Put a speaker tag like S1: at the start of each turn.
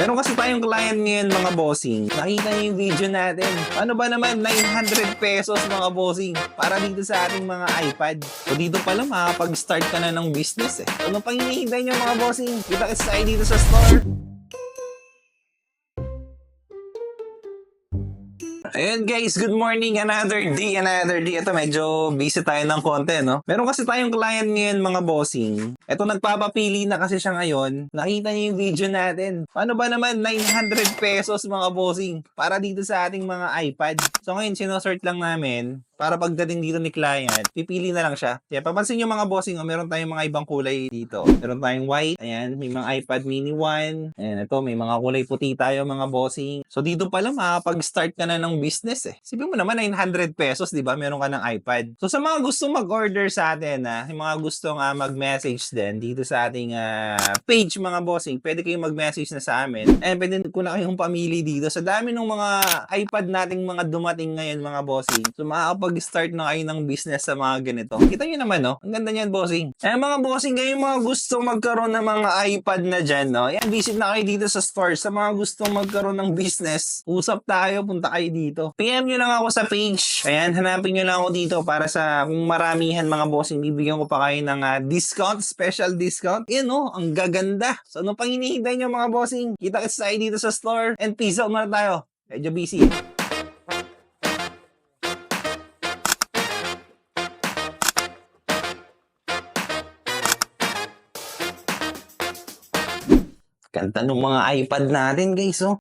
S1: Meron kasi tayong client ngayon mga bossing. Nakita niyo yung video natin. Ano ba naman 900 pesos mga bossing para dito sa ating mga iPad. So dito pala makapag-start ka na ng business eh. Ano pang hinihintay niyo mga bossing? Kita-kits tayo dito sa store. Ayun guys, good morning. Another day, another day. Ito medyo busy tayo ng konti, no? Meron kasi tayong client ngayon mga bossing. Ito nagpapapili na kasi siya ngayon. Nakita niyo yung video natin. Ano ba naman 900 pesos mga bossing para dito sa ating mga iPad. So ngayon sinosort lang namin para pagdating dito ni client, pipili na lang siya. Kaya papansin nyo mga bossing, meron tayong mga ibang kulay dito. Meron tayong white, ayan, may mga iPad mini 1. Ayan, ito, may mga kulay puti tayo mga bossing. So dito pala makapag-start ka na ng business eh. Sabi mo naman 900 pesos, di ba? Meron ka ng iPad. So sa mga gustong mag-order sa atin, yung mga gustong mag-message din dito sa ating page mga bossing, pwede kayong mag-message na sa amin. And pwede ko na kayong pamili dito. Sa dami ng mga iPad nating mga dumating ngayon mga bossing. So makakapag-start na kayo ng business sa mga ganito. Kita nyo naman, no? Ang ganda niyan, bossing. Mga bossing, kayo mga gustong magkaroon ng mga iPad na dyan, no? Yan, visit na kayo dito sa store. Sa mga gustong magkaroon ng business, usap tayo, punta kayo dito. PM nyo lang ako sa page. Ayan, hanapin nyo lang ako dito para sa kung maramihan mga bossing, bibigyan ko pa kayo ng discount, special discount. Yan, no? Ang gaganda. So, ano pang hinihintay nyo mga bossing? Kita-kits tayo dito sa store and peace out muna tayo. Medyo busy. Ganda ng mga iPad natin guys, oh.